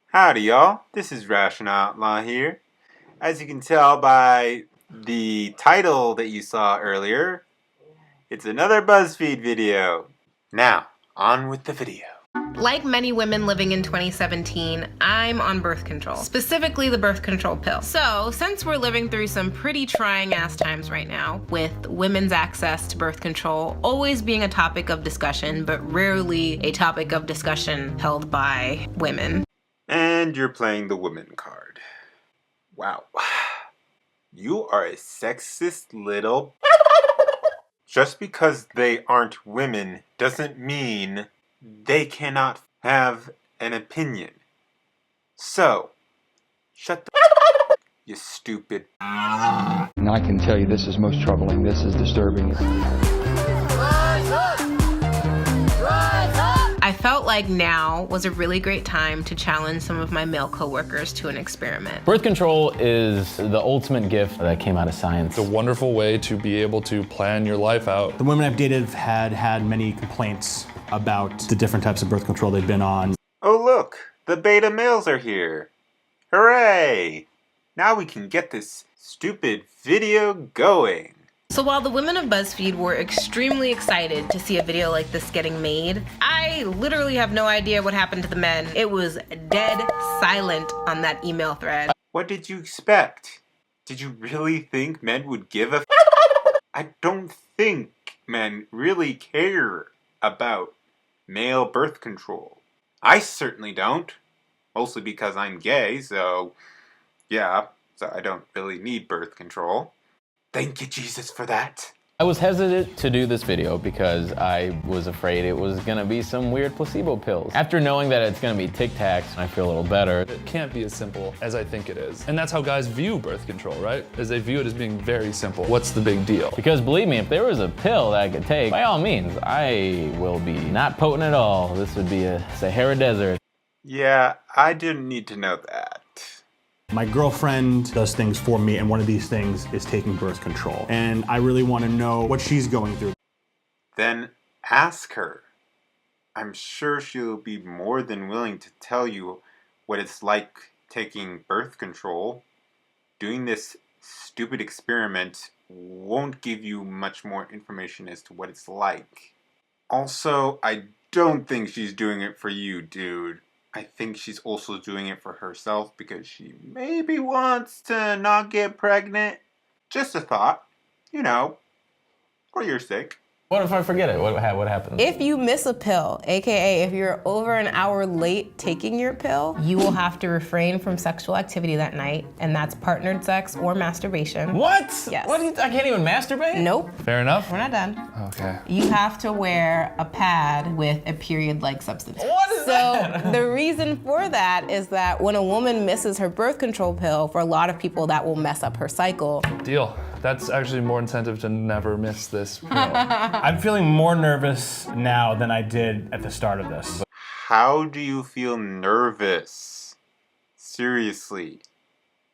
Howdy y'all, this is Rational Outlaw here. As you can tell by the title that you saw earlier, it's another BuzzFeed video. Now, on with the video. Like many women living in 2017, I'm on birth control, specifically the birth control pill. So, since we're living through some pretty trying ass times right now, with women's access to birth control always being a topic of discussion, but rarely a topic of discussion held by women. And you're playing the woman card. Wow. You are a sexist little... Just because they aren't women doesn't mean they cannot have an opinion. So, shut the you stupid. And I can tell you this is most troubling. This is disturbing. I felt like now was a really great time to challenge some of my male coworkers to an experiment. Birth control is the ultimate gift that came out of science. It's a wonderful way to be able to plan your life out. The women I've dated have had many complaints about the different types of birth control they've been on. Oh look, the beta males are here. Hooray! Now we can get this stupid video going. So while the women of BuzzFeed were extremely excited to see a video like this getting made, I literally have no idea what happened to the men. It was dead silent on that email thread. What did you expect? Did you really think men would give a I don't think men really care about male birth control. I certainly don't. Mostly because I'm gay, so yeah, so I don't really need birth control. Thank you, Jesus, for that. I was hesitant to do this video because I was afraid it was gonna be some weird placebo pills. After knowing that it's gonna be Tic Tacs, I feel a little better. It can't be as simple as I think it is. And that's how guys view birth control, right? As they view it as being very simple. What's the big deal? Because believe me, if there was a pill that I could take, by all means, I will be not potent at all. This would be a Sahara Desert. Yeah, I didn't need to know that. My girlfriend does things for me, and one of these things is taking birth control. And I really want to know what she's going through. Then ask her. I'm sure she'll be more than willing to tell you what it's like taking birth control. Doing this stupid experiment won't give you much more information as to what it's like. Also, I don't think she's doing it for you, dude. I think she's also doing it for herself because she maybe wants to not get pregnant. Just a thought, you know, for your sake. What if I forget it? What happens? If you miss a pill, aka if you're over an hour late taking your pill, you will have to refrain from sexual activity that night, and that's partnered sex or masturbation. What? Yes. What? I can't even masturbate? Nope. Fair enough. We're not done. Okay. You have to wear a pad with a period-like substance. What is that? So the reason for that is that when a woman misses her birth control pill, for a lot of people that will mess up her cycle. Deal. That's actually more incentive to never miss this pill. I'm feeling more nervous now than I did at the start of this. How do you feel nervous? Seriously.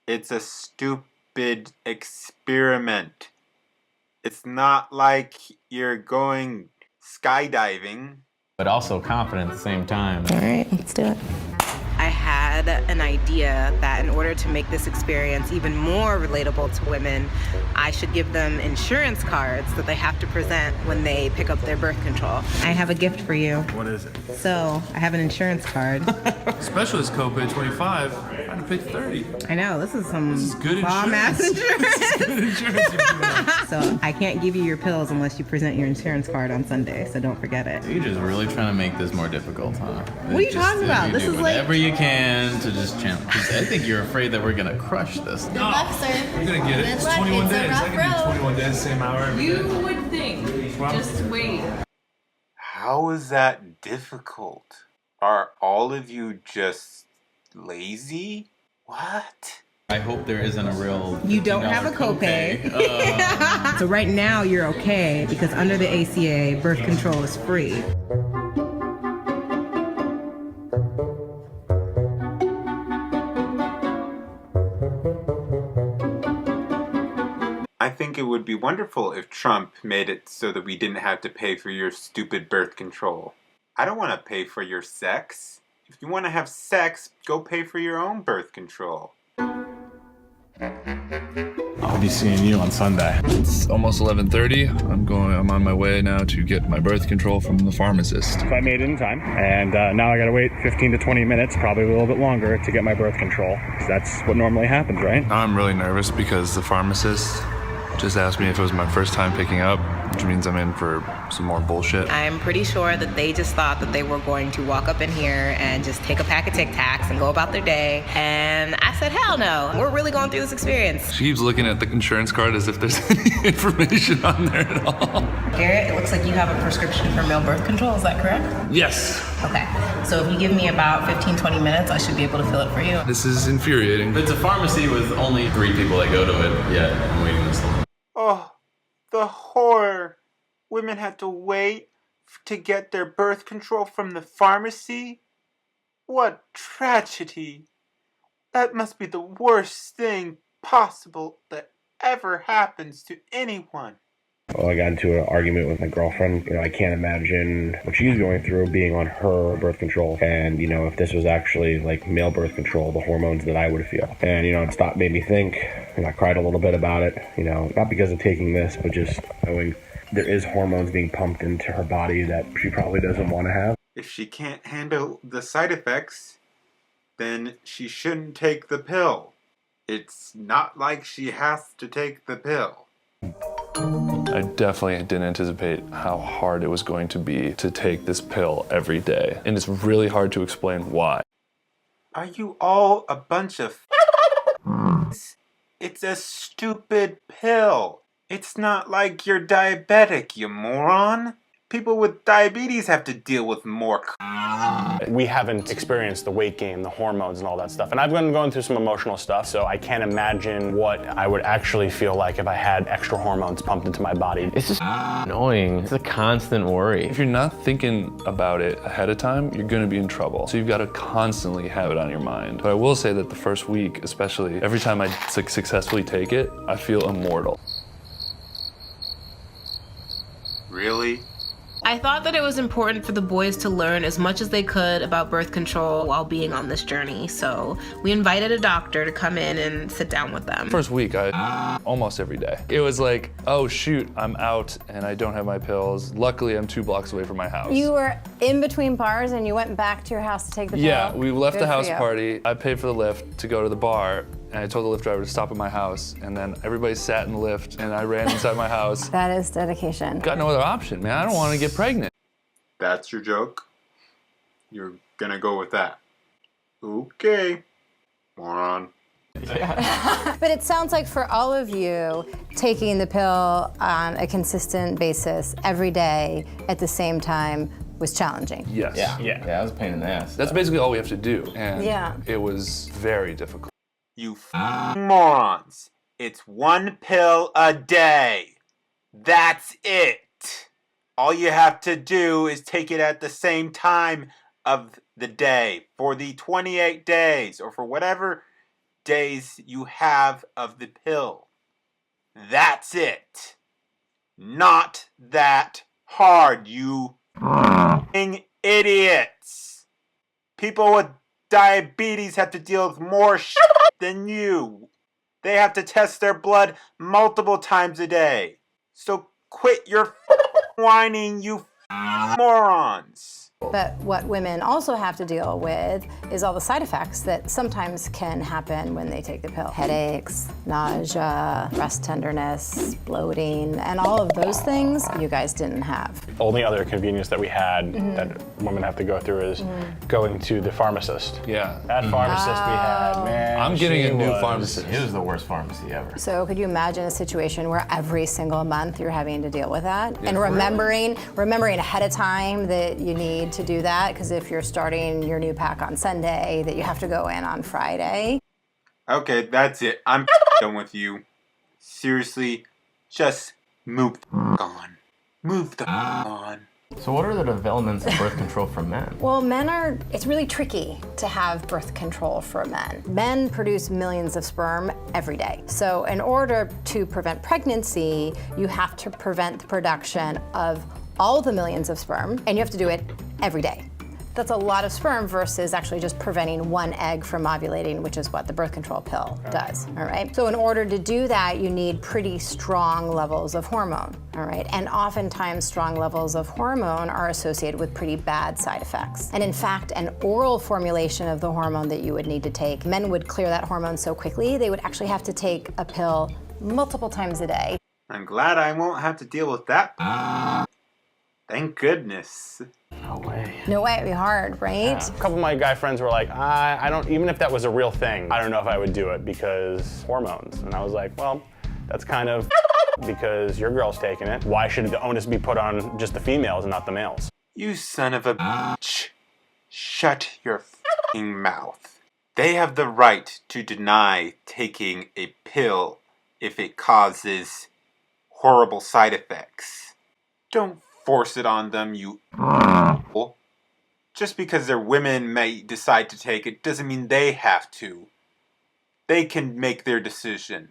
It's a stupid experiment. It's not like you're going skydiving. But also confident at the same time. All right, let's do it. I had an idea that in order to make this experience even more relatable to women, I should give them insurance cards that they have to present when they pick up their birth control. I have a gift for you. What is it? So, I have an insurance card. Specialist copay 25. I had to pay 30. I know, this is some Good bomb-ass insurance. Good insurance. So, I can't give you your pills unless you present your insurance card on Sunday, so don't forget it. You're just really trying to make this more difficult, huh? What are you talking about? This is like... whatever you can to just challenge. I think you're afraid that we're gonna crush this. Good luck, sir. We're gonna get it. Good It's luck. 21 It's a days. rough I can do road. 21 days, same hour every day. You would think. Just wait. How is that difficult? Are all of you just lazy? What? I hope there isn't a real. You don't have a copay. So right now you're okay because under the ACA, birth control is free. I think think it would be wonderful if Trump made it so that we didn't have to pay for your stupid birth control. I don't want to pay for your sex. If you want to have sex, go pay for your own birth control. I'll be seeing you on Sunday. It's almost 11:30. I'm on my way now to get my birth control from the pharmacist. So I made it in time, and now I gotta wait 15 to 20 minutes, probably a little bit longer, to get my birth control. 'Cause that's what normally happens, right? I'm really nervous because the pharmacist just asked me if it was my first time picking up, which means I'm in for some more bullshit. I'm pretty sure that they just thought that they were going to walk up in here and just take a pack of Tic Tacs and go about their day. And I said, hell no, we're really going through this experience. She keeps looking at the insurance card as if there's any information on there at all. Garrett, it looks like you have a prescription for male birth control, is that correct? Yes. Okay, so if you give me about 15-20 minutes, I should be able to fill it for you. This is infuriating. It's a pharmacy with only 3 people that go to it. Yeah, I'm waiting this long. Oh, the horror. Women have to wait to get their birth control from the pharmacy? What tragedy. That must be the worst thing possible that ever happens to anyone. Well, I got into an argument with my girlfriend. I can't imagine what she's going through being on her birth control. And, if this was actually like male birth control, the hormones that I would feel. And, it made me think, and I cried a little bit about it, not because of taking this, but just knowing there is hormones being pumped into her body that she probably doesn't want to have. If she can't handle the side effects, then she shouldn't take the pill. It's not like she has to take the pill. I definitely didn't anticipate how hard it was going to be to take this pill every day. And it's really hard to explain why. Are you all a bunch of It's a stupid pill. It's not like you're diabetic, you moron. People with diabetes have to deal with more We haven't experienced the weight gain, the hormones, and all that stuff. And I've been going through some emotional stuff, so I can't imagine what I would actually feel like if I had extra hormones pumped into my body. It's just annoying. It's a constant worry. If you're not thinking about it ahead of time, you're gonna be in trouble. So you've gotta constantly have it on your mind. But I will say that the first week, especially, every time I successfully take it, I feel immortal. Really? I thought that it was important for the boys to learn as much as they could about birth control while being on this journey, so we invited a doctor to come in and sit down with them. First week, almost every day. It was like, oh shoot, I'm out and I don't have my pills. Luckily, I'm 2 blocks away from my house. You were in between bars and you went back to your house to take the pill? Yeah, we left Good the for house you. party. I paid for the lift to go to the bar, and I told the Lyft driver to stop at my house, and then everybody sat in the Lyft, and I ran inside my house. That is dedication. Got no other option, man. I don't want to get pregnant. That's your joke? You're gonna go with that? Okay. Moron. But it sounds like for all of you, taking the pill on a consistent basis every day at the same time was challenging. Yes. Yeah, that was a pain in the ass. That's basically all we have to do, and Yeah. it was very difficult. You morons. It's 1 pill a day. That's it. All you have to do is take it at the same time of the day for the 28 days or for whatever days you have of the pill. That's it. Not that hard, you idiots. People with diabetes have to deal with more than you. They have to test their blood multiple times a day. So quit your whining, you morons. But what women also have to deal with is all the side effects that sometimes can happen when they take the pill. Headaches, nausea, breast tenderness, bloating, and all of those things you guys didn't have. The only other convenience that we had that women have to go through is going to the pharmacist. Yeah. That pharmacist we had, man. I'm getting a new was- pharmacist. It was the worst pharmacy ever. So could you imagine a situation where every single month you're having to deal with that? And remembering ahead of time that you need to do that, because if you're starting your new pack on Sunday, that you have to go in on Friday. Okay, that's it. I'm done with you. Seriously, just move the on. Move the on. So what are the developments of birth control for men? Well, it's really tricky to have birth control for men. Men produce millions of sperm every day. So in order to prevent pregnancy, you have to prevent the production of all the millions of sperm, and you have to do it every day. That's a lot of sperm versus actually just preventing one egg from ovulating, which is what the birth control pill does, all right? So in order to do that, you need pretty strong levels of hormone, all right? And oftentimes strong levels of hormone are associated with pretty bad side effects. And in fact, an oral formulation of the hormone that you would need to take, men would clear that hormone so quickly, they would actually have to take a pill multiple times a day. I'm glad I won't have to deal with that. Thank goodness. No way. No way, it'd be hard, right? Yeah. A couple of my guy friends were like, I don't, even if that was a real thing, I don't know if I would do it because hormones. And I was like, well, that's kind of because your girl's taking it. Why should the onus be put on just the females and not the males? You son of a bitch. Shut your f***ing mouth. They have the right to deny taking a pill if it causes horrible side effects. Don't force it on them, you Just because their women may decide to take it doesn't mean they have to. They can make their decision.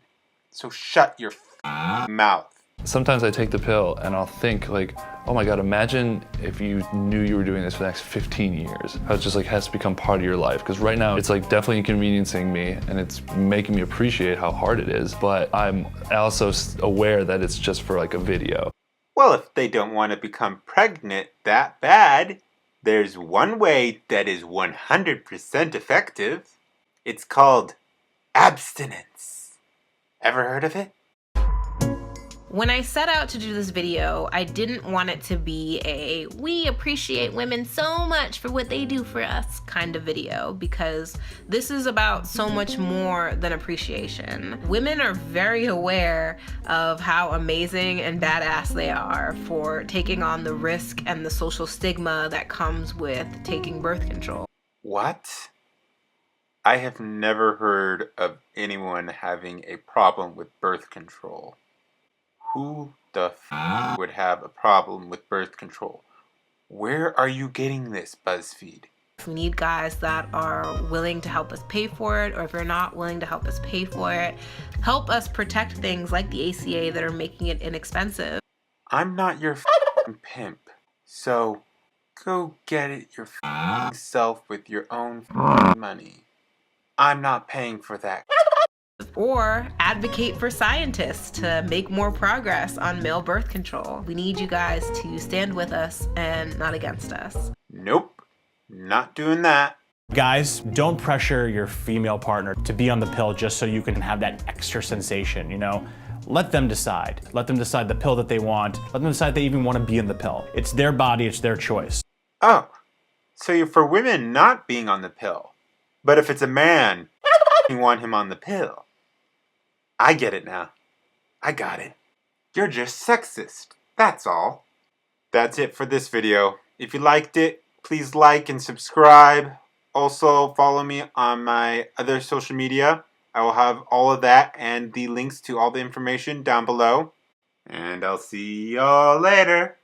So shut your mouth. Sometimes I take the pill and I'll think like, oh my God, imagine if you knew you were doing this for the next 15 years. How it just like has to become part of your life. Because right now it's like definitely inconveniencing me and it's making me appreciate how hard it is. But I'm also aware that it's just for like a video. Well, if they don't want to become pregnant that bad, there's one way that is 100% effective. It's called abstinence. Ever heard of it? When I set out to do this video, I didn't want it to be a "we appreciate women so much for what they do for us" kind of video, because this is about so much more than appreciation. Women are very aware of how amazing and badass they are for taking on the risk and the social stigma that comes with taking birth control. What? I have never heard of anyone having a problem with birth control. Who the f would have a problem with birth control? Where are you getting this, BuzzFeed? We need guys that are willing to help us pay for it, or if you're not willing to help us pay for it, help us protect things like the ACA that are making it inexpensive. I'm not your pimp, so go get it your self with your own money. I'm not paying for that. Or advocate for scientists to make more progress on male birth control. We need you guys to stand with us and not against us. Nope, not doing that. Guys, don't pressure your female partner to be on the pill just so you can have that extra sensation, you know? Let them decide. Let them decide the pill that they want. Let them decide they even want to be in the pill. It's their body, it's their choice. Oh, so you're for women not being on the pill. But if it's a man, you want him on the pill. I get it now. I got it. You're just sexist. That's all. That's it for this video. If you liked it, please like and subscribe. Also, follow me on my other social media. I will have all of that and the links to all the information down below. And I'll see y'all later.